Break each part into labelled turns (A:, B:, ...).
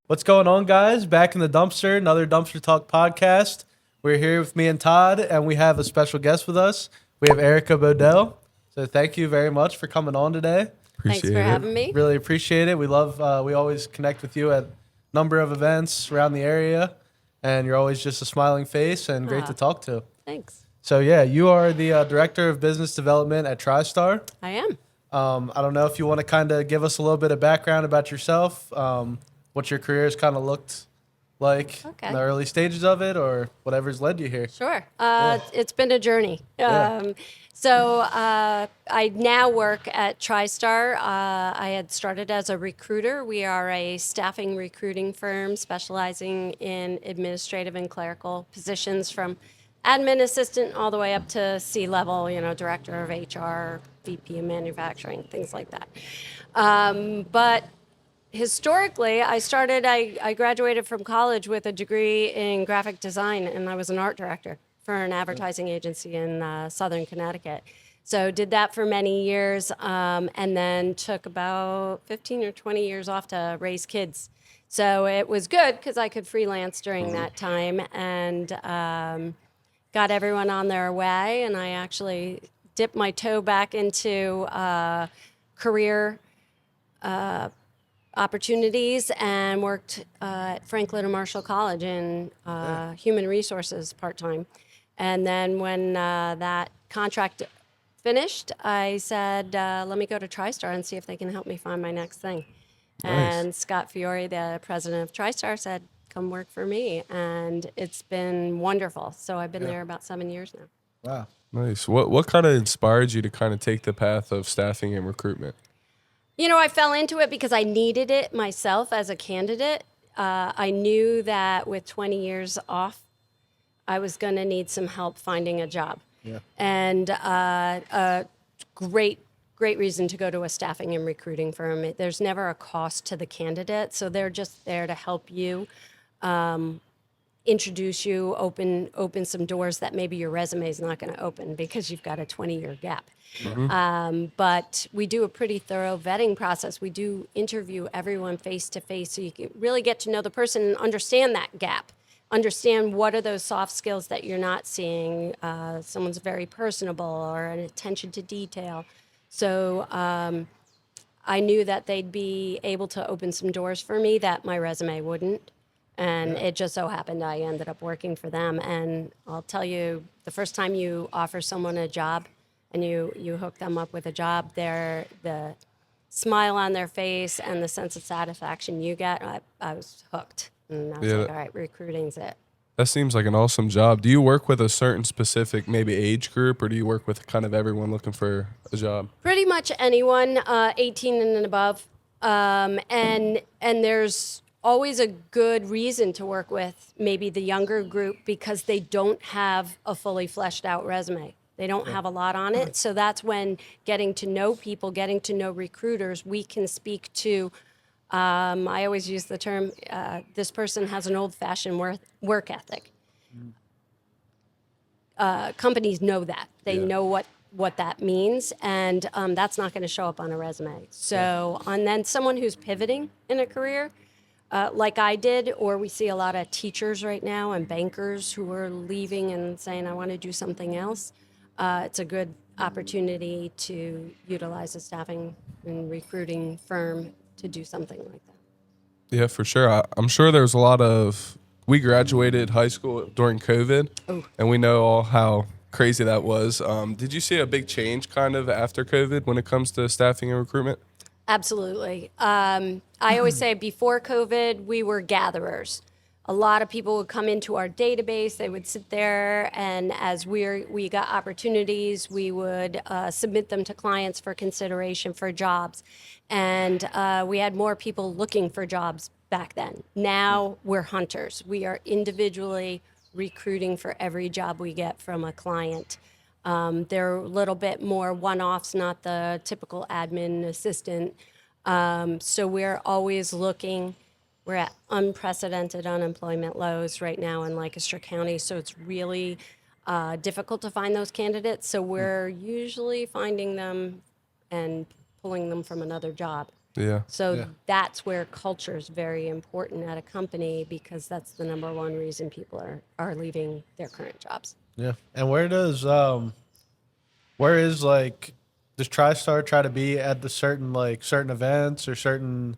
A: What's going on, guys? Back in the dumpster, another Dumpster Talk podcast. We're here with me and Todd, and we have a special guest with us. We have Erika Bodell. So thank you very much for coming on today.
B: Thanks for having me.
A: Really appreciate it. We love, we always connect with you at a number of events around the area, and you're always just a smiling face and great to talk to.
B: Thanks.
A: So yeah, you are the Director of Business Development at TriStarr.
B: I am.
A: I don't know if you want to kind of give us a little bit of background about yourself, what your career has kind of looked like in the early stages of it, or whatever's led you here.
B: Sure. It's been a journey. So I now work at TriStarr. I had started as a recruiter. We are a staffing recruiting firm specializing in administrative and clerical positions from admin assistant all the way up to C-level, director of HR, VP of manufacturing, things like that. But historically, I graduated from college with a degree in graphic design, and I was an art director for an advertising agency in Southern Connecticut. So did that for many years, and then took about 15 or 20 years off to raise kids. So it was good because I could freelance during that time, and got everyone on their way, and I actually dipped my toe back into career opportunities and worked at Franklin and Marshall College in human resources part-time. And then when that contract finished, I said, let me go to TriStarr and see if they can help me find my next thing. Nice. And Scott Fiore, the president of TriStarr, said, come work for me. And it's been wonderful. So I've been there about 7 years now.
A: Wow.
C: Nice. What kind of inspired you to kind of take the path of staffing and recruitment?
B: I fell into it because I needed it myself as a candidate. I knew that with 20 years off, I was going to need some help finding a job. Yeah. And a great reason to go to a staffing and recruiting firm. There's never a cost to the candidate, so they're just there to help you, introduce you, open some doors that maybe your resume is not going to open because you've got a 20-year gap. Mm-hmm. But we do a pretty thorough vetting process. We do interview everyone face to face, so you can really get to know the person and understand that gap. Understand what are those soft skills that you're not seeing. Someone's very personable or an attention to detail. So I knew that they'd be able to open some doors for me that my resume wouldn't. And it just so happened I ended up working for them. And I'll tell you, the first time you offer someone a job and you hook them up with a job, the smile on their face and the sense of satisfaction you get, I was hooked. And I was like, all right, recruiting's it.
C: That seems like an awesome job. Do you work with a certain specific maybe age group, or do you work with kind of everyone looking for a job?
B: Pretty much anyone, 18 and above. And there's always a good reason to work with maybe the younger group because they don't have a fully fleshed out resume. They don't have a lot on it. So that's when getting to know people, getting to know recruiters, we can speak to, I always use the term, this person has an old-fashioned work ethic. Companies know that. They know what that means, and that's not going to show up on a resume. So, and then someone who's pivoting in a career, like I did, or we see a lot of teachers right now and bankers who are leaving and saying, I want to do something else. It's a good opportunity to utilize a staffing and recruiting firm to do something like that.
C: Yeah, for sure. I'm sure there's a lot of, we graduated high school during COVID, and we know all how crazy that was. Did you see a big change kind of after COVID when it comes to staffing and recruitment?
B: Absolutely. I always say before COVID, we were gatherers. A lot of people would come into our database. They would sit there, and as we got opportunities, we would submit them to clients for consideration for jobs. And we had more people looking for jobs back then. Now we're hunters. We are individually recruiting for every job we get from a client. They're a little bit more one-offs, not the typical admin assistant. So we're always looking. We're at unprecedented unemployment lows right now in Lancaster County, so it's really difficult to find those candidates. So we're usually finding them and pulling them from another job.
C: Yeah.
B: So
A: Yeah.
B: that's where culture is very important at a company, because that's the number one reason people are leaving their current jobs.
A: Yeah. And does TriStarr try to be at the certain events or certain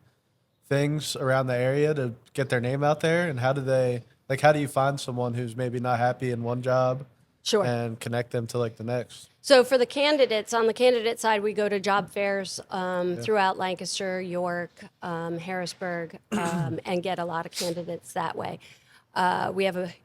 A: things around the area to get their name out there? And how do you find someone who's maybe not happy in one job
B: Sure.
A: and connect them to like the next?
B: So for the candidates, on the candidate side, we go to job fairs throughout Lancaster, York, Harrisburg, and get a lot of candidates that way. We have a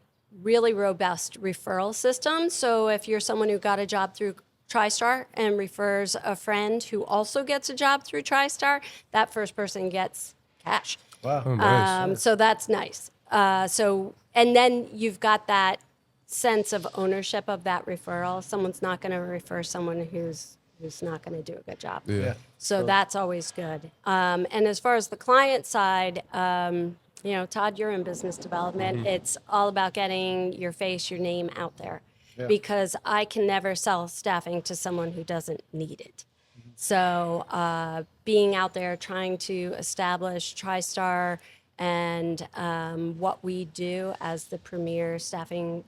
B: really robust referral system. So if you're someone who got a job through TriStarr and refers a friend who also gets a job through TriStarr, that first person gets cash.
A: Wow.
C: Oh, nice.
B: So that's nice. And then you've got that sense of ownership of that referral. Someone's not going to refer someone who's not going to do a good job.
C: Yeah.
B: So that's always good. And as far as the client side, Todd, you're in business development. It's all about getting your face, your name out there, because I can never sell staffing to someone who doesn't need it. So being out there, trying to establish TriStarr and what we do as the premier staffing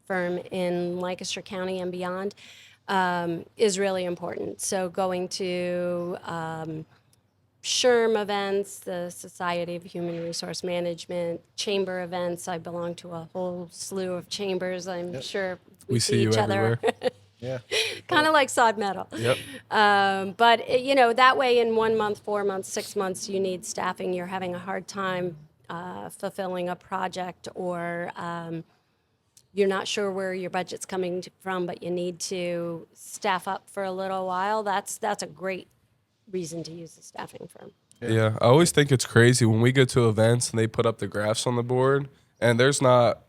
B: firm in Lancaster County and beyond is really important. So going to SHRM events, the Society of Human Resource Management, chamber events. I belong to a whole slew of chambers. I'm sure we see
C: you
B: each other.
C: everywhere.
A: Yeah.
B: Kind of like sod metal.
C: Yep.
B: But that way in 1 month, 4 months, 6 months, you need staffing. You're having a hard time fulfilling a project, or you're not sure where your budget's coming from, but you need to staff up for a little while. That's a great reason to use a staffing firm.
C: Yeah, I always think it's crazy when we go to events and they put up the graphs on the board, and there's not,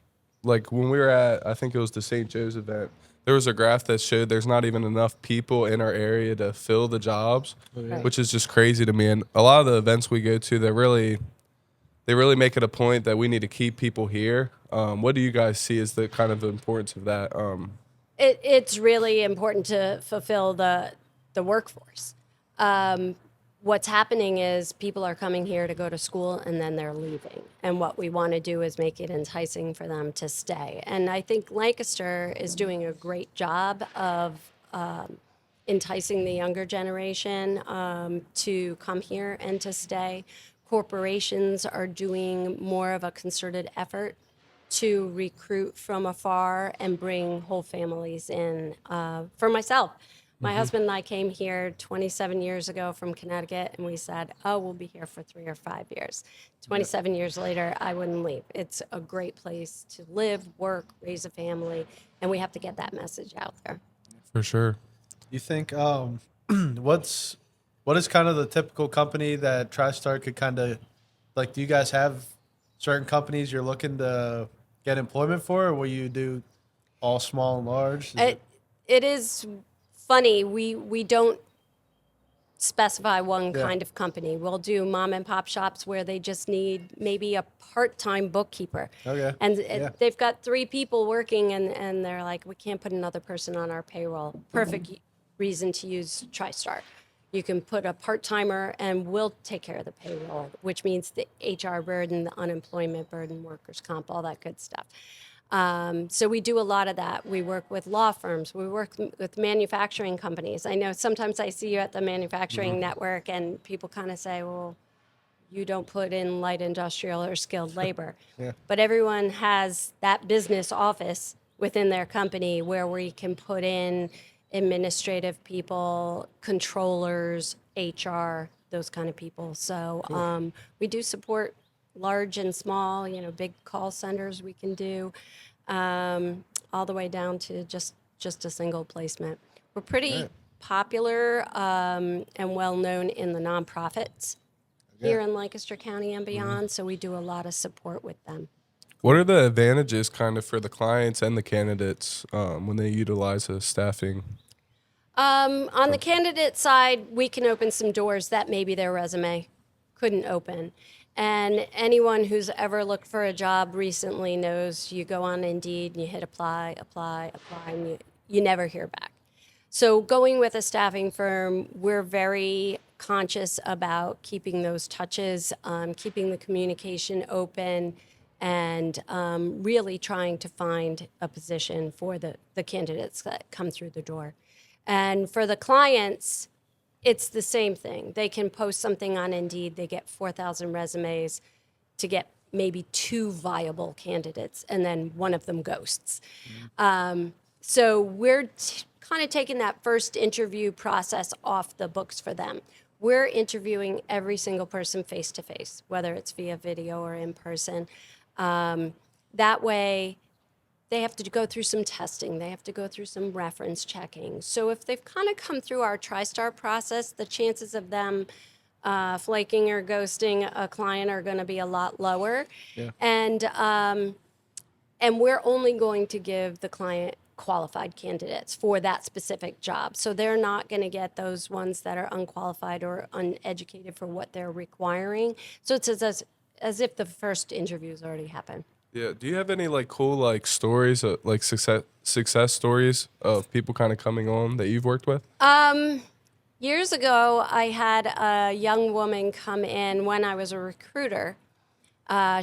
C: like when we were at, I think it was the St. Joe's event, there was a graph that showed there's not even enough people in our area to fill the jobs, which is just crazy to me. And a lot of the events we go to, they really make it a point that we need to keep people here. What do you guys see as the kind of importance of that?
B: It's really important to fulfill the workforce. What's happening is people are coming here to go to school and then they're leaving. And what we want to do is make it enticing for them to stay. And I think Lancaster is doing a great job of enticing the younger generation to come here and to stay. Corporations are doing more of a concerted effort to recruit from afar and bring whole families in. For myself, my husband and I came here 27 years ago from Connecticut, and we said, we'll be here for 3 or 5 years. 27 years later, I wouldn't leave. It's a great place to live, work, raise a family, and we have to get that message out there.
C: For sure.
A: You think what is kind of the typical company that TriStarr could kind of, like, do you guys have certain companies you're looking to get employment for, or will you do all small and large?
B: It is funny. We don't specify one kind of company. We'll do mom and pop shops where they just need maybe a part-time bookkeeper.
A: Okay.
B: And they've got 3 people working, and they're like, we can't put another person on our payroll. Perfect reason to use TriStarr. You can put a part-timer and we'll take care of the payroll, which means the HR burden, the unemployment burden, workers' comp, all that good stuff. So we do a lot of that. We work with law firms. We work with manufacturing companies. I know sometimes I see you at the manufacturing network and people kind of say, well, you don't put in light industrial or skilled labor. But everyone has that business office within their company where we can put in administrative people, controllers, HR, those kind of people. So we do support large and small, big call centers we can do, all the way down to just a single placement. We're pretty popular and well known in the nonprofits here in Lancaster County and beyond, so we do a lot of support with them.
C: What are the advantages kind of for the clients and the candidates when they utilize a staffing?
B: On the candidate side, we can open some doors that maybe their resume couldn't open. And anyone who's ever looked for a job recently knows you go on Indeed and you hit apply, and you never hear back. So going with a staffing firm, we're very conscious about keeping those touches, keeping the communication open, and really trying to find a position for the candidates that come through the door. And for the clients, it's the same thing. They can post something on Indeed, they get 4,000 resumes to get maybe 2 viable candidates, and then one of them ghosts. So we're kind of taking that first interview process off the books for them. We're interviewing every single person face to face, whether it's via video or in person. That way, they have to go through some testing. They have to go through some reference checking. So if they've kind of come through our TriStarr process, the chances of them flaking or ghosting a client are going to be a lot lower.
A: Yeah.
B: And we're only going to give the client qualified candidates for that specific job. So they're not going to get those ones that are unqualified or uneducated for what they're requiring. So it's as if the first interview's already happened.
C: Yeah. Do you have any like cool like stories, like success stories of people kind of coming on that you've worked with?
B: Years ago, I had a young woman come in when I was a recruiter.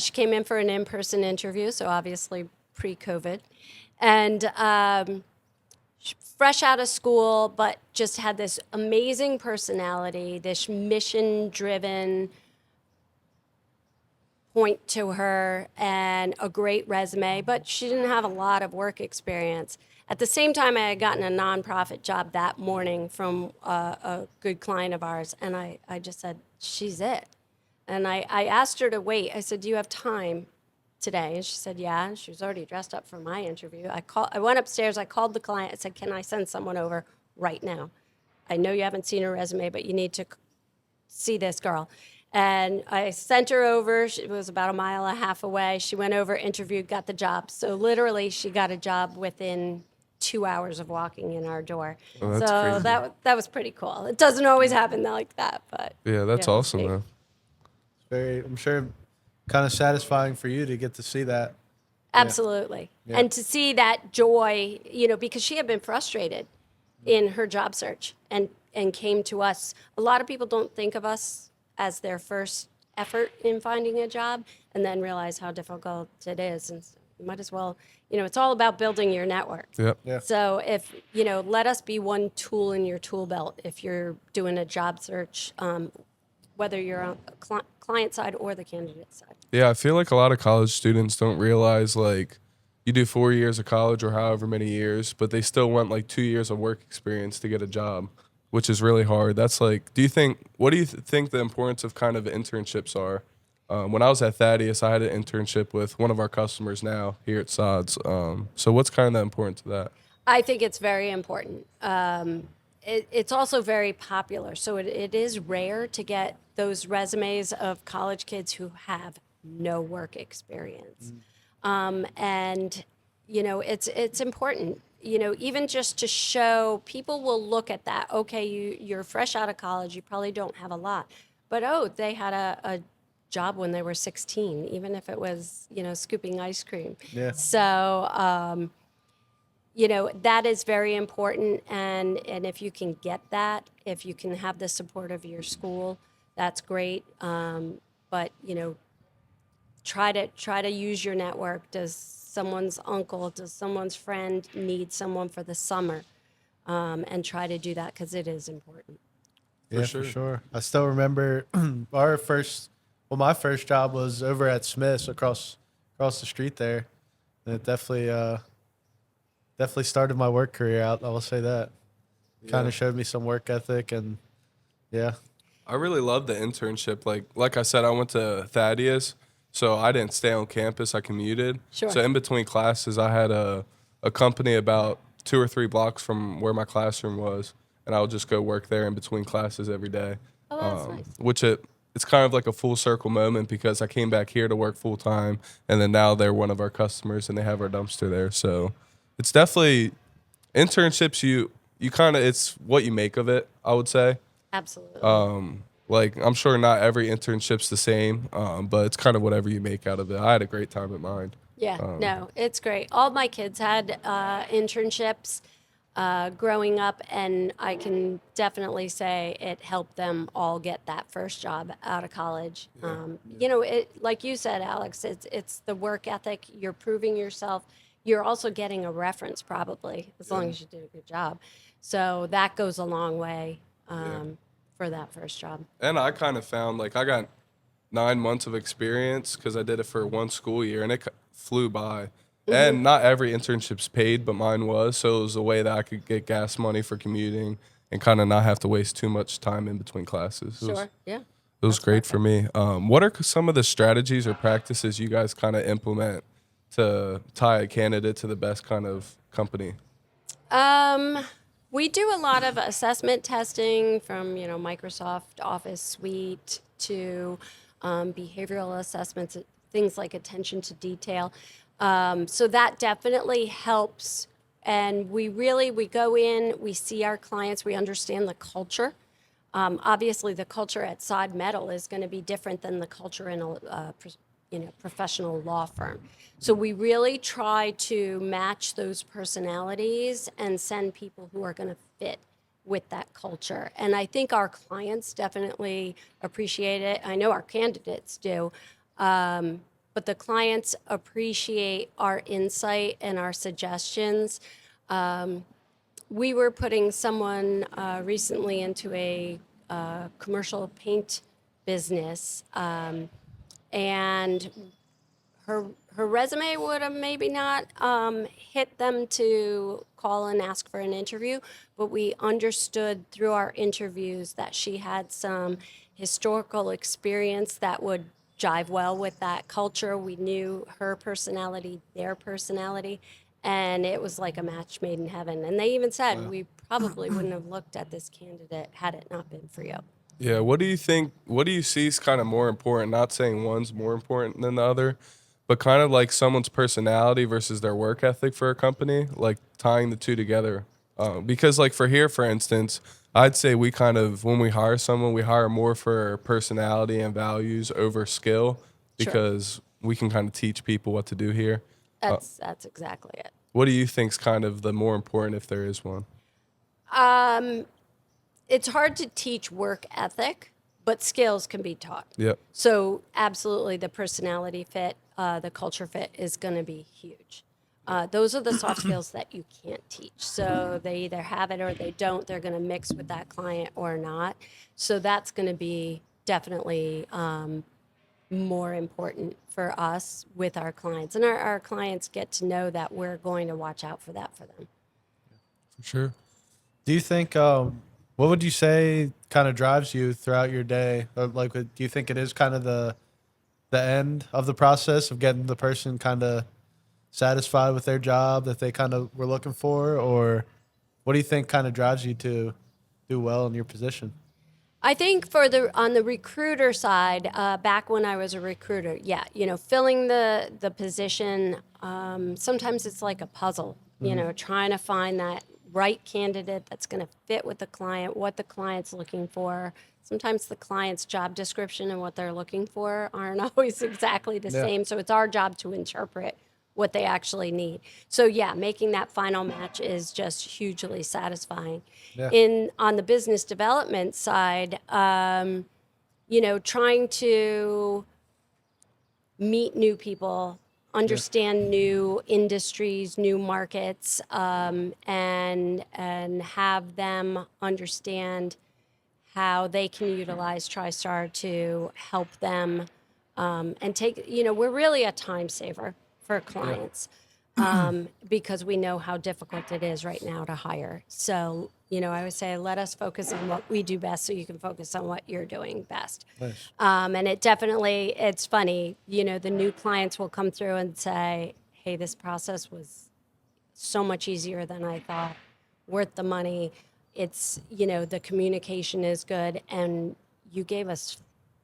B: She came in for an in-person interview, so obviously pre-COVID, and fresh out of school, but just had this amazing personality, this mission-driven point to her, and a great resume, but she didn't have a lot of work experience. At the same time, I had gotten a nonprofit job that morning from a good client of ours, and I just said, she's it. And I asked her to wait. I said, do you have time today? And she said, yeah. And she was already dressed up for my interview. I went upstairs, I called the client, I said, can I send someone over right now? I know you haven't seen her resume, but you need to see this girl. And I sent her over. It was about 1.5 miles away. She went over, interviewed, got the job. So literally, she got a job within 2 hours of walking in our door.
C: Oh, that's
B: so
C: crazy.
B: that was pretty cool. It doesn't always happen like that, but
C: Yeah, that's
B: it was
C: awesome,
B: big.
C: though.
A: I'm sure, kind of satisfying for you to get to see that.
B: Absolutely.
A: Yeah.
B: And to see that joy, because she had been frustrated in her job search and came to us. A lot of people don't think of us as their first effort in finding a job and then realize how difficult it is. And you might as well, it's all about building your network.
C: Yep.
A: Yeah.
B: So if, let us be one tool in your tool belt if you're doing a job search, whether you're on the client side or the candidate side.
C: Yeah, I feel like a lot of college students don't realize like you do 4 years of college or however many years, but they still want like 2 years of work experience to get a job, which is really hard. That's like, what do you think the importance of kind of internships are? When I was at Thaddeus, I had an internship with one of our customers now here at Sods. So what's kind of the importance of that?
B: I think it's very important. It's also very popular. So it is rare to get those resumes of college kids who have no work experience. And, it's important, even just to show people will look at that. Okay, you're fresh out of college. You probably don't have a lot. But, they had a job when they were 16, even if it was, scooping ice cream.
A: Yeah.
B: So, that is very important. And if you can get that, if you can have the support of your school, that's great. But, try to use your network. Does someone's uncle, does someone's friend need someone for the summer? And try to do that because it is important.
A: Yeah,
C: sure.
A: for sure. I still remember my first job was over at Smith's across the street there. And it definitely started my work career out. I will say that. Kind
C: Yeah.
A: of showed me some work ethic and yeah.
C: I really love the internship. Like I said, I went to Thaddeus, so I didn't stay on campus. I commuted.
B: Sure.
C: So in between classes, I had a company about 2 or 3 blocks from where my classroom was, and I would just go work there in between classes every day.
B: Oh, that's nice.
C: Which it's kind of like a full circle moment because I came back here to work full time, and then now they're one of our customers and they have our dumpster there. So it's definitely internships. You kind of, it's what you make of it, I would say.
B: Absolutely.
C: Like I'm sure not every internship's the same, but it's kind of whatever you make out of it. I had a great time at mine.
B: Yeah, no, it's great. All my kids had internships. growing up, and I can definitely say it helped them all get that first job out of college. It, like you said, Alex, it's the work ethic. You're proving yourself. You're also getting a reference, probably, as long as you did a good job. So that goes a long way for that first job.
C: And I kind of found like I got 9 months of experience because I did it for one school year, and it flew by. And not every internship's paid, but mine was. So it was a way that I could get gas money for commuting and kind of not have to waste too much time in between classes.
B: Sure, yeah.
C: It was great for me. What are some of the strategies or practices you guys kind of implement to tie a candidate to the best kind of company?
B: We do a lot of assessment testing from, Microsoft Office Suite to behavioral assessments, things like attention to detail. So that definitely helps. And we go in, we see our clients, we understand the culture. Obviously, the culture at Sod Metal is going to be different than the culture in a professional law firm. So we really try to match those personalities and send people who are going to fit with that culture. And I think our clients definitely appreciate it. I know our candidates do. But the clients appreciate our insight and our suggestions. We were putting someone recently into a commercial paint business, and her resume would have maybe not hit them to call and ask for an interview, but we understood through our interviews that she had some historical experience that would jive well with that culture. We knew her personality, their personality, and it was like a match made in heaven. And they even said, we probably wouldn't have looked at this candidate had it not been for you.
C: Yeah, what do you think? What do you see is kind of more important? Not saying one's more important than the other, but kind of like someone's personality versus their work ethic for a company, like tying the two together. Because, like, for instance, I'd say we kind of, when we hire someone, we hire more for personality and values over skill because we can kind of teach people what to do here.
B: That's exactly it.
C: What do you think's kind of the more important if there is one?
B: It's hard to teach work ethic, but skills can be taught.
C: Yep.
B: So absolutely, the personality fit, the culture fit is going to be huge. Those are the soft skills that you can't teach. So they either have it or they don't. They're going to mix with that client or not. So that's going to be definitely more important for us with our clients. And our clients get to know that we're going to watch out for that for them.
C: For sure.
A: Do you think, what would you say kind of drives you throughout your day? Or like, do you think it is kind of the end of the process of getting the person kind of satisfied with their job that they kind of were looking for? Or what do you think kind of drives you to do well in your position?
B: I think on the recruiter side, back when I was a recruiter, filling the position, sometimes it's like a puzzle, trying to find that right candidate that's going to fit with the client, what the client's looking for. Sometimes the client's job description and what they're looking for aren't always exactly the same. So it's our job to interpret what they actually need. So making that final match is just hugely satisfying. Yeah. On the business development side, trying to meet new people, understand new industries, new markets, and have them understand how they can utilize TriStarr to help them and take. We're really a time saver for clients because we know how difficult it is right now to hire. So, I would say let us focus on what we do best so you can focus on what you're doing best.
A: Nice.
B: And it's funny, the new clients will come through and say, hey, this process was so much easier than I thought, worth the money. It's, the communication is good. And you gave us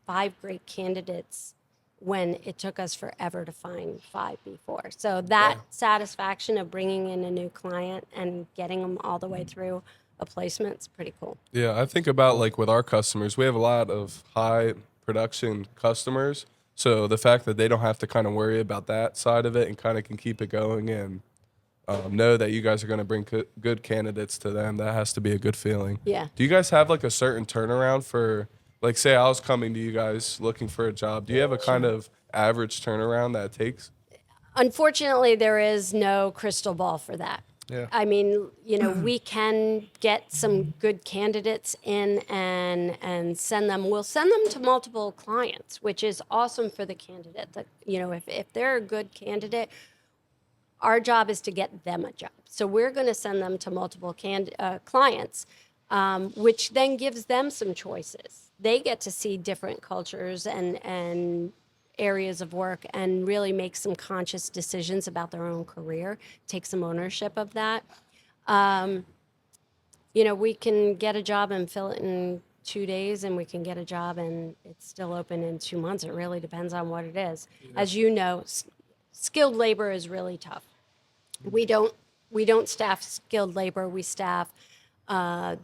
B: 5 great candidates when it took us forever to find 5 before. So that satisfaction of bringing in a new client and getting them all the way through a placement is pretty cool.
C: Yeah, I think about like with our customers, we have a lot of high production customers. So the fact that they don't have to kind of worry about that side of it and kind of can keep it going and know that you guys are going to bring good candidates to them. That has to be a good feeling.
B: Yeah.
C: Do you guys have like a certain turnaround for, like, say I was coming to you guys looking for a job? Do you have a kind of average turnaround that it takes?
B: Unfortunately, there is no crystal ball for that.
A: Yeah.
B: I mean, we can get some good candidates in and send them. We'll send them to multiple clients, which is awesome for the candidate. That if they're a good candidate, our job is to get them a job. So we're going to send them to multiple clients, which then gives them some choices. They get to see different cultures and areas of work and really make some conscious decisions about their own career, take some ownership of that. We can get a job and fill it in 2 days, and we can get a job and it's still open in 2 months. It really depends on what it is. As you know, skilled labor is really tough. We don't staff skilled labor. We staff the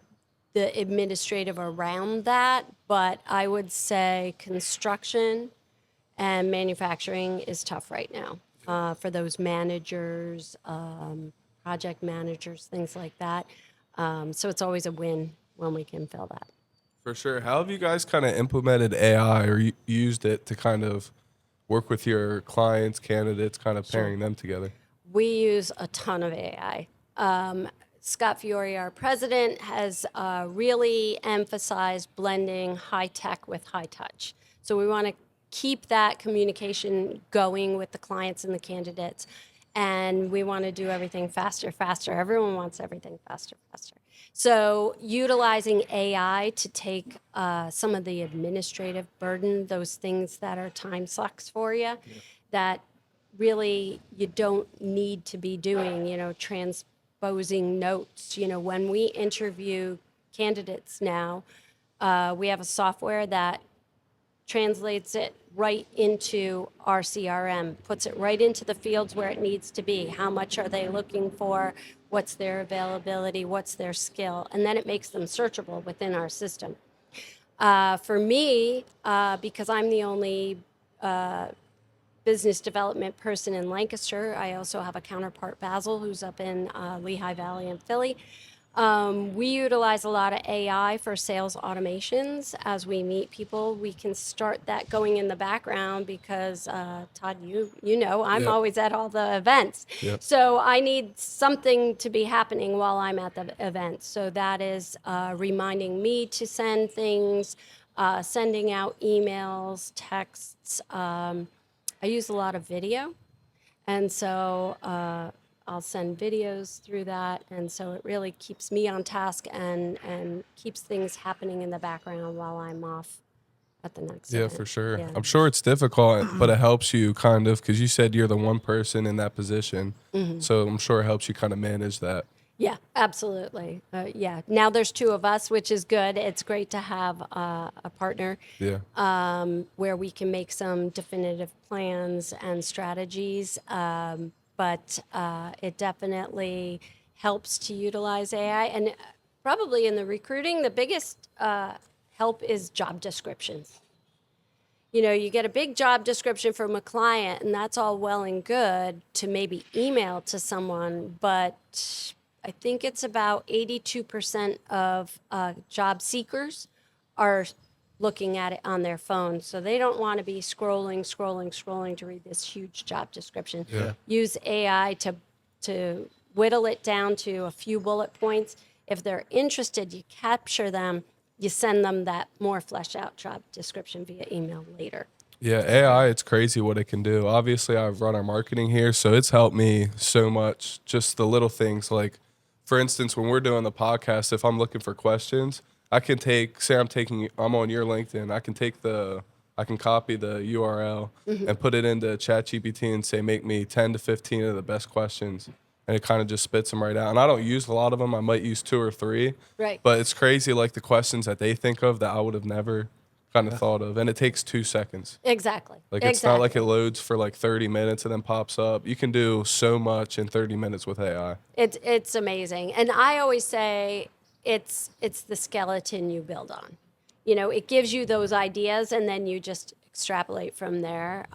B: administrative around that. But I would say construction and manufacturing is tough right now for those managers, project managers, things like that. So it's always a win when we can fill that.
C: For sure. How have you guys kind of implemented AI or used it to kind of work with your clients, candidates, kind of pairing them together?
B: We use a ton of AI. Scott Fiore, our president, has really emphasized blending high tech with high touch. So we want to keep that communication going with the clients and the candidates. And we want to do everything faster. Everyone wants everything faster. So utilizing AI to take some of the administrative burden, those things that are time sucks for you, that really you don't need to be doing, transposing notes. When we interview candidates now, we have a software that translates it right into our CRM, puts it right into the fields where it needs to be. How much are they looking for? What's their availability? What's their skill? And then it makes them searchable within our system. For me, because I'm the only business development person in Lancaster, I also have a counterpart, Basil, who's up in Lehigh Valley and Philly. We utilize a lot of AI for sales automations. As we meet people, we can start that going in the background because, Todd, I'm always at all the events.
C: Yep.
B: So I need something to be happening while I'm at the event. So that is reminding me to send things, sending out emails, texts. I use a lot of video. And so I'll send videos through that, and so it really keeps me on task and keeps things happening in the background while I'm off at the next event.
C: For sure.
B: Yeah.
C: I'm sure it's difficult, but it helps you kind of, because you said you're the one person in that position. So I'm sure it helps you kind of manage that.
B: Yeah, absolutely. Now there's two of us, which is good. It's great to have a partner where we can make some definitive plans and strategies. But it definitely helps to utilize AI. And probably in the recruiting, the biggest help is job descriptions. You get a big job description from a client, and that's all well and good to maybe email to someone, but I think it's about 82% of job seekers are looking at it on their phone. So they don't want to be scrolling to read this huge job description.
C: Yeah.
B: Use AI to whittle it down to a few bullet points. If they're interested, you capture them, you send them that more fleshed out job description via email later.
C: Yeah, AI, it's crazy what it can do. Obviously, I've run our marketing here, so it's helped me so much. Just the little things, like, for instance, when we're doing the podcast, if I'm looking for questions, I can I'm on your LinkedIn. I can copy the URL and put it into ChatGPT and say, make me 10 to 15 of the best questions. And it kind of just spits them right out. And I don't use a lot of them. I might use 2 or 3.
B: Right.
C: But it's crazy, like the questions that they think of that I would have never kind of thought of. And it takes 2 seconds.
B: Exactly.
C: Like, it's not like it loads for like 30 minutes and then pops up. You can do so much in 30 minutes with AI.
B: It's amazing. And I always say it's the skeleton you build on. It gives you those ideas, and then you just extrapolate from there.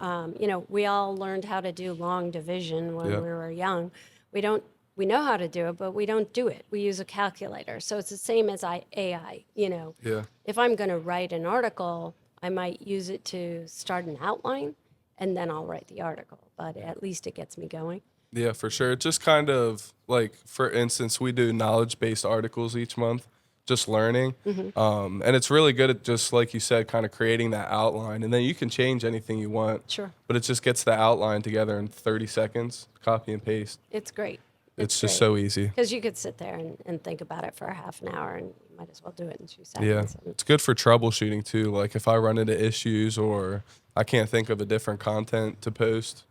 B: We all learned how to do long division when we were young. We don't we know how to do it, but we don't do it. We use a calculator. So it's the same as AI,
C: Yeah.
B: If I'm going to write an article, I might use it to start an outline and then I'll write the article, but at least it gets me going.
C: Yeah, for sure. It's just kind of like, for instance, we do knowledge-based articles each month, just learning. And it's really good at, just like you said, kind of creating that outline. And then you can change anything you want.
B: Sure.
C: But it just gets the outline together in 30 seconds, copy and paste.
B: It's great.
C: It's just so easy.
B: Because you could sit there and think about it for a half an hour and you might as well do it in 2
C: Yeah.
B: seconds.
C: It's good for troubleshooting too. Like if I run into issues or I can't think of a different content to post,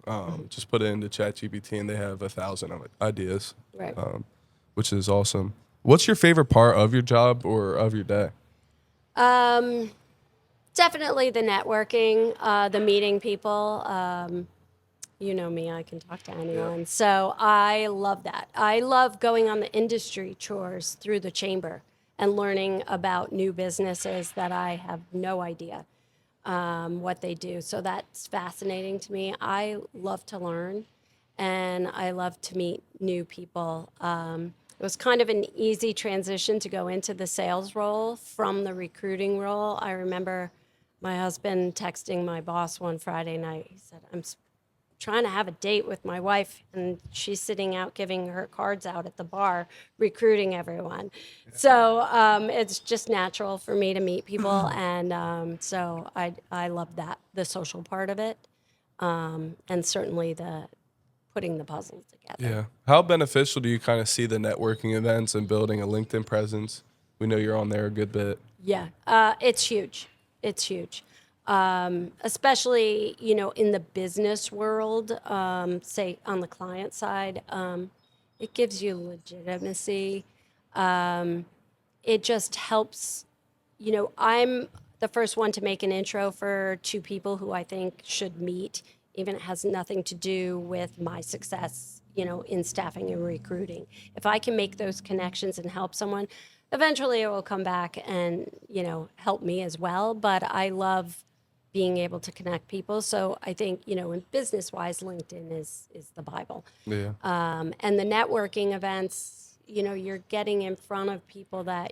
C: just put it into ChatGPT and they have 1,000 ideas,
B: Right.
C: Which is awesome. What's your favorite part of your job or of your day?
B: Definitely the networking, the meeting people. You know me, I can talk to anyone. So I love that. I love going on the industry tours through the chamber and learning about new businesses that I have no idea what they do. So that's fascinating to me. I love to learn and I love to meet new people. It was kind of an easy transition to go into the sales role from the recruiting role. I remember my husband texting my boss one Friday night. He said, I'm trying to have a date with my wife and she's sitting out giving her cards out at the bar recruiting everyone. So it's just natural for me to meet people and so I love that, the social part of it, and certainly the putting the puzzles together.
C: Yeah. How beneficial do you kind of see the networking events and building a LinkedIn presence? We know you're on there a good bit.
B: Yeah, it's huge. It's huge. Especially, in the business world, say on the client side, it gives you legitimacy. It just helps, I'm the first one to make an intro for 2 people who I think should meet, even if it has nothing to do with my success, in staffing and recruiting. If I can make those connections and help someone, eventually it will come back and, help me as well. But I love being able to connect people. So I think, in business-wise, LinkedIn is the Bible.
C: Yeah.
B: And the networking events, you're getting in front of people that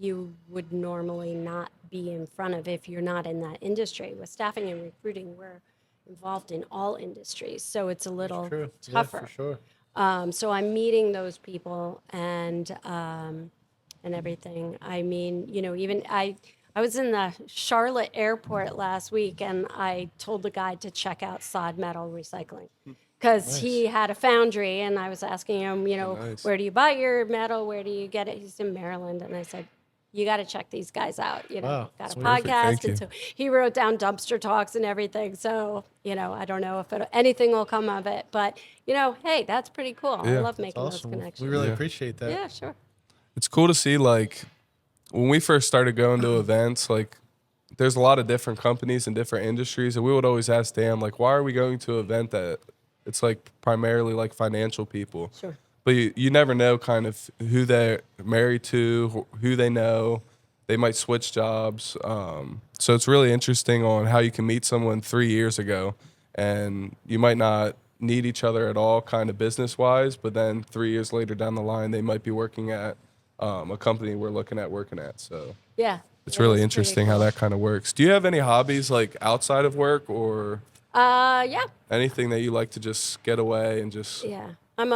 B: you would normally not be in front of if you're not in that industry. With staffing and recruiting, we're involved in all industries, so it's a little
A: True.
B: tougher.
A: Yeah, for sure.
B: So I'm meeting those people and everything. I mean, even I was in the Charlotte airport last week and I told the guy to check out Sod Metal Recycling because he had a foundry and I was asking him,
C: Nice.
B: where do you buy your metal? Where do you get it? He's in Maryland. And I said, you got to check these guys out.
A: Wow,
B: Got a
A: sweet.
B: podcast.
C: Thank
B: And
C: you.
B: so he wrote down dumpster talks and everything. So, I don't know if anything will come of it, but, hey, that's pretty cool. I
C: Yeah.
B: love
A: It's
B: making those
A: awesome.
B: connections.
A: We really
C: Yeah.
A: appreciate that.
B: Yeah, sure.
C: It's cool to see, like, when we first started going to events, like, there's a lot of different companies and different industries, and we would always ask Dan, like, why are we going to an event that it's, like, primarily, like, financial people?
B: Sure.
C: But you never know kind of who they're married to, who they know. They might switch jobs. So it's really interesting on how you can meet someone 3 years ago, and you might not need each other at all kind of business-wise, but then 3 years later down the line, they might be working at a company we're looking at working at. So
B: Yeah.
C: it's
B: it
C: really
B: is pretty
C: interesting how
B: cool.
C: that kind of works. Do you have any hobbies like outside of work or
B: Yeah.
C: anything that you like to just get away and just
B: Yeah.
C: away
B: I
C: from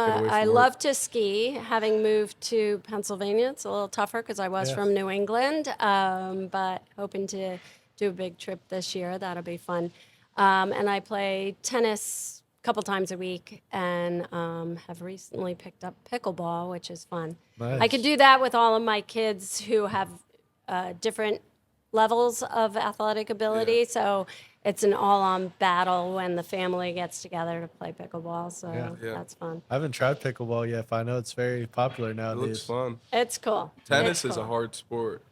C: work.
B: love to ski. Having moved to Pennsylvania, it's a little tougher because I was
A: Yeah.
B: from New England, but hoping to do a big trip this year. That'll be fun. And I play tennis a couple times a week and have recently picked up pickleball, which is fun.
A: Nice.
B: I could do that with all of my kids who have different levels of athletic ability. So it's an all-on battle when the family gets together to play pickleball. So
C: Yeah.
B: that's fun.
A: I haven't tried pickleball yet, but I know it's very popular
C: it looks
A: nowadays.
C: fun.
B: It's cool.
C: Tennis
B: It's
C: is a
B: cool.
C: hard sport.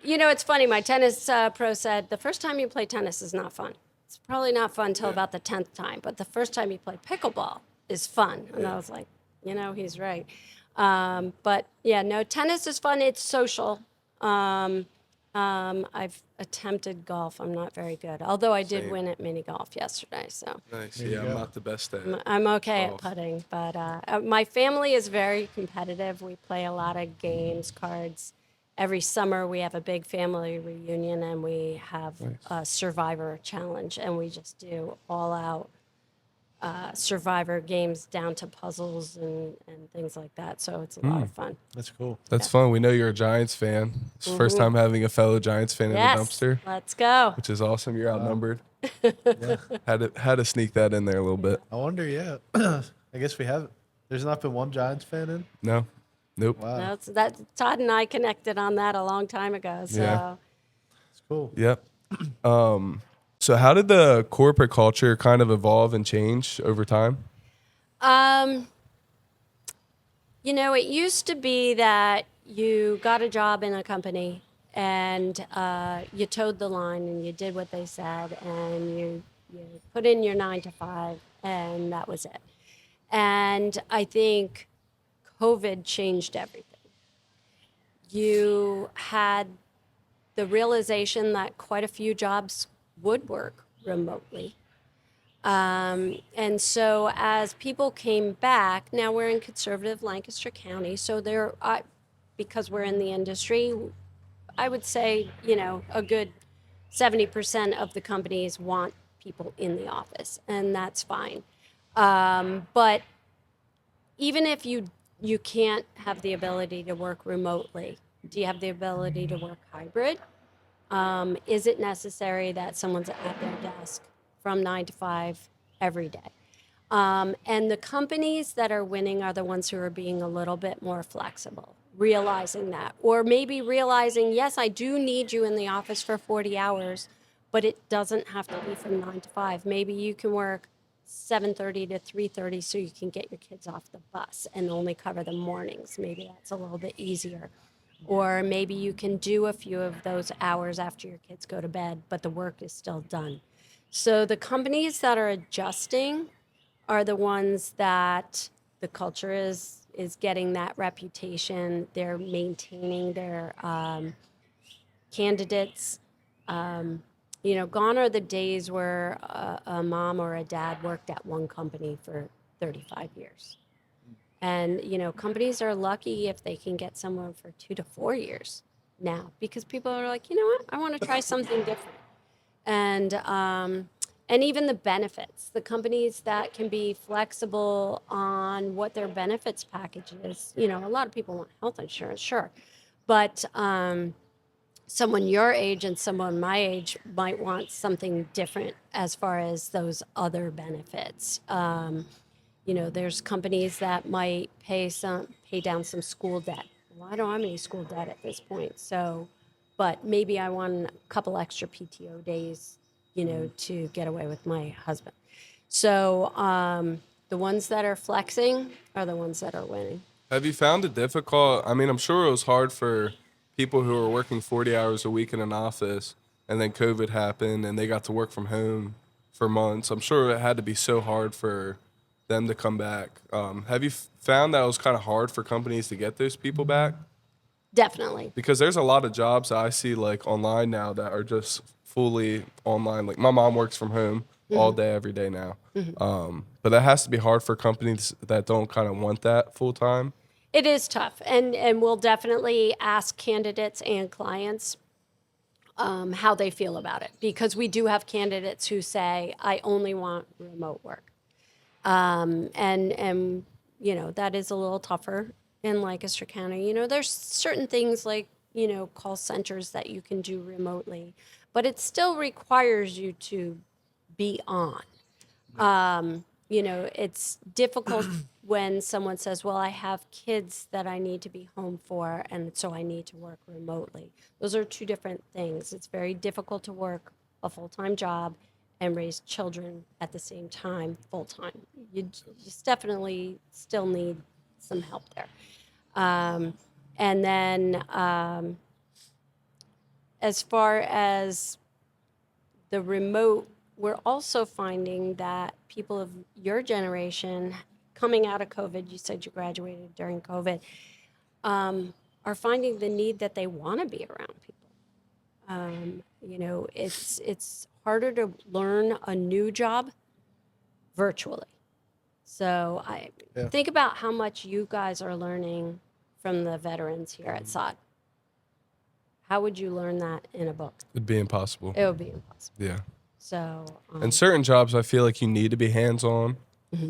B: It's funny. My tennis pro said the first time you play tennis is not fun. It's probably not fun until about the 10th time, but the first time you play pickleball is fun. And I was like, he's right. But yeah, no, tennis is fun. It's social. I've attempted golf. I'm not very good, although I did
C: Same.
B: win at mini golf yesterday. So
C: Nice.
A: There you
C: Yeah, I'm
A: go.
C: not the best at it.
B: I'm okay
C: Golf.
B: at putting. But my family is very competitive. We play a lot of games, cards. Every summer we have a big family reunion, and we have a Survivor challenge, and we just do all out Survivor games down to puzzles and things like that. So it's a lot of fun.
A: That's cool.
C: That's fun. We know you're a Giants fan. It's the first time having a fellow Giants fan in the
B: Yes,
C: dumpster,
B: let's go.
C: which is awesome. You're outnumbered.
A: Yeah.
C: Had to sneak that in there a little bit.
A: I wonder. Yeah. I guess we haven't. There's not been one Giants fan in.
C: No, nope.
A: Wow.
B: That's that. Todd and I connected on that a long time ago. So.
C: Yeah.
A: It's cool.
C: Yep. So how did the corporate culture kind of evolve and change over time?
B: It used to be that you got a job in a company and you towed the line and you did what they said and you put in your 9 to 5 and that was it. And I think COVID changed everything. You had the realization that quite a few jobs would work remotely. And so as people came back, now we're in conservative Lancaster County, so because we're in the industry, I would say, a good 70% of the companies want people in the office, and that's fine. But even if you can't have the ability to work remotely, do you have the ability to work hybrid? Is it necessary that someone's at their desk from 9 to 5 every day? And the companies that are winning are the ones who are being a little bit more flexible, realizing that. Or maybe realizing, yes, I do need you in the office for 40 hours, but it doesn't have to be from 9 to 5. Maybe you can work 7:30 to 3:30 so you can get your kids off the bus and only cover the mornings. Maybe that's a little bit easier. Or maybe you can do a few of those hours after your kids go to bed, but the work is still done. So the companies that are adjusting are the ones that the culture is getting that reputation. They're maintaining their candidates. Gone are the days where a mom or a dad worked at one company for 35 years. And, companies are lucky if they can get someone for 2 to 4 years now because people are like, you know what, I want to try something different. And even the benefits, the companies that can be flexible on what their benefits package is. A lot of people want health insurance, sure. But someone your age and someone my age might want something different as far as those other benefits. There's companies that might pay down some school debt. Well, I don't have any school debt at this point, but maybe I want a couple extra PTO days, to get away with my husband. So the ones that are flexing are the ones that are winning.
C: Have you found it difficult? I mean, I'm sure it was hard for people who were working 40 hours a week in an office and then COVID happened and they got to work from home for months. I'm sure it had to be so hard for them to come back. Have you found that it was kind of hard for companies to get those people back?
B: Definitely.
C: Because there's a lot of jobs that I see like online now that are just fully online. Like my mom works from home all day, every day now. But that has to be hard for companies that don't kind of want that full time.
B: It is tough, and we'll definitely ask candidates and clients how they feel about it, because we do have candidates who say, I only want remote work. And that is a little tougher in Lancaster County. There's certain things like, call centers that you can do remotely, but it still requires you to be on. It's difficult when someone says, well, I have kids that I need to be home for, and so I need to work remotely. Those are two different things. It's very difficult to work a full-time job and raise children at the same time, full-time. You just definitely still need some help there. And then as far as the remote, we're also finding that people of your generation coming out of COVID, you said you graduated during COVID, are finding the need that they want to be around people. It's harder to learn a new job virtually. So I think about how much you guys are learning from the veterans here at SOD. How would you learn that in a book?
C: It'd be impossible.
B: It would be impossible.
C: Yeah.
B: So,
C: And certain jobs, I feel like you need to be hands-on.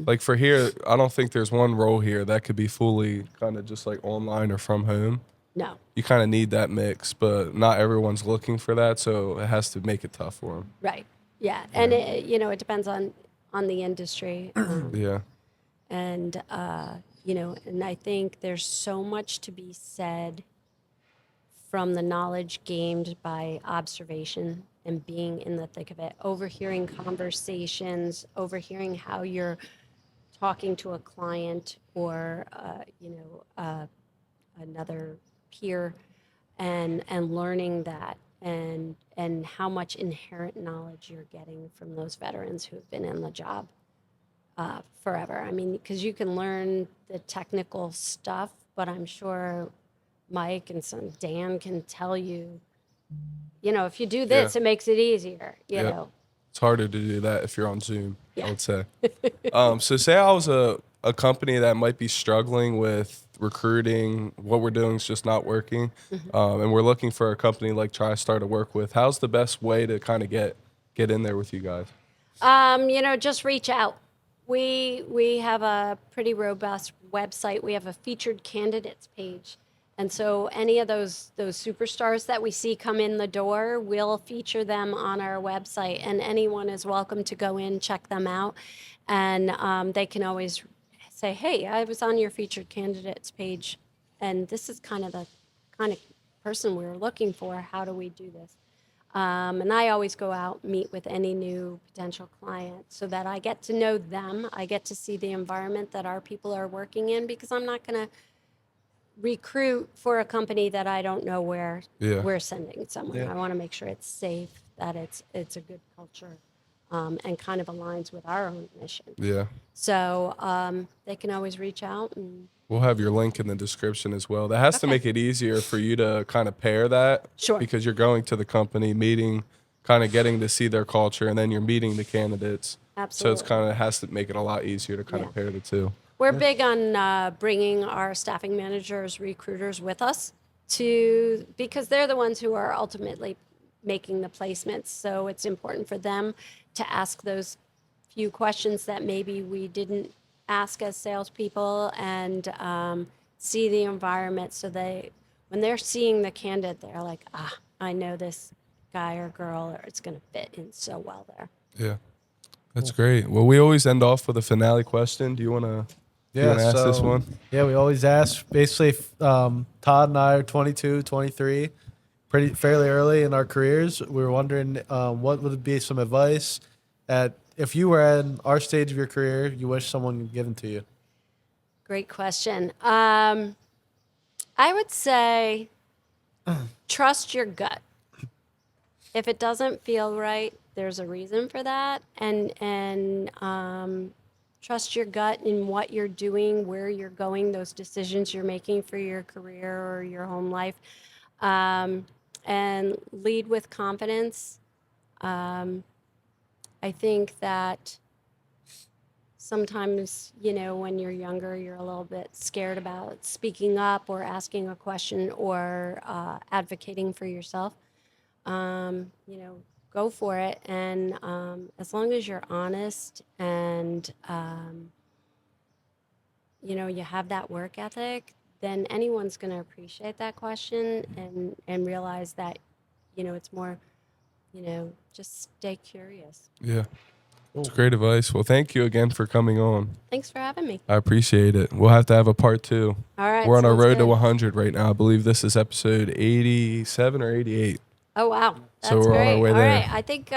C: Like for here, I don't think there's one role here that could be fully kind of just like online or from home.
B: no,
C: You kind of need that mix, but not everyone's looking for that, so it has to make it tough for them.
B: right. Yeah. And, it depends on the industry.
C: Yeah.
B: And, and I think there's so much to be said from the knowledge gained by observation and being in the thick of it, overhearing conversations, overhearing how you're talking to a client or, another peer and learning that and how much inherent knowledge you're getting from those veterans who've been in the job forever. I mean, because you can learn the technical stuff, but I'm sure Mike and Dan can tell you, if you do this,
C: Yeah.
B: it makes it easier, you
C: Yep.
B: know.
C: It's harder to do that if you're on Zoom,
B: Yeah.
C: I would say. So say I was a company that might be struggling with recruiting, what we're doing is just not working, and we're looking for a company like TriStarr to work with. How's the best way to kind of get in there with you guys?
B: Just reach out. We have a pretty robust website. We have a featured candidates page. And so any of those superstars that we see come in the door, we'll feature them on our website, and anyone is welcome to go in, check them out, and they can always say, "Hey, I was on your featured candidates page, and this is kind of the person we were looking for. How do we do this?" And I always go out, meet with any new potential client so that I get to know them. I get to see the environment that our people are working in, because I'm not going to recruit for a company that I don't know where we're sending someone.
A: Yeah.
B: I want to make sure it's safe, that it's a good culture, and kind of aligns with our own mission.
C: Yeah.
B: So they can always reach out and
C: We'll have your link in the description as well. That has to
B: Okay.
C: make it easier for you to kind of pair that.
B: Sure.
C: Because you're going to the company, meeting, kind of getting to see their culture, and then you're meeting the candidates. So
B: Absolutely.
C: it's kind of has to make it a lot easier to kind
B: Yeah.
C: of pair the two.
B: We're big on bringing our staffing managers, recruiters with us because they're the ones who are ultimately making the placements. So it's important for them to ask those few questions that maybe we didn't ask as salespeople, and see the environment. So when they're seeing the candidate, they're like, I know this guy or girl, or it's going to fit in so well there.
C: Yeah. That's great. Well, we always end off with a finale question. Do you want to ask this one?
A: Yeah, we always ask. Basically, Todd and I are 22, 23, fairly early in our careers. We were wondering what would be some advice if you were at our stage of your career, you wish someone had given to you.
B: Great question. I would say trust your gut. If it doesn't feel right, there's a reason for that, and trust your gut in what you're doing, where you're going, those decisions you're making for your career or your home life, and lead with confidence. I think that sometimes, when you're younger, you're a little bit scared about speaking up or asking a question or advocating for yourself. Go for it. And as long as you're honest and, you have that work ethic, then anyone's going to appreciate that question and realize that, it's more, just stay curious.
C: Yeah. It's great advice. Well, thank you again for coming on.
B: Thanks for having me.
C: I appreciate it. We'll have to have a part 2.
B: All right.
C: We're on our
B: sounds
C: road to
B: good.
C: 100 right now. I believe this is episode 87 or 88.
B: Oh, wow. That's
C: So we're on
B: great.
C: our way
B: All
C: there.
B: right. I think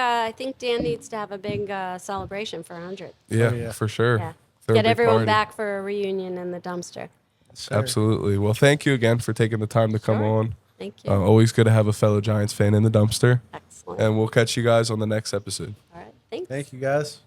B: Dan needs to have a big celebration for 100.
C: Yeah,
A: yeah.
C: for sure.
B: Yeah.
C: Throw a
B: Get
C: big
B: everyone
C: party.
B: back for a reunion in the dumpster.
A: Sir.
C: Absolutely. Well, thank you again for taking the time to come
B: Sure.
C: on.
B: Thank you.
C: Always good to have a fellow Giants fan in the dumpster.
B: Excellent.
C: And we'll catch you guys on the next episode.
B: All right. Thanks.
A: Thank you, guys.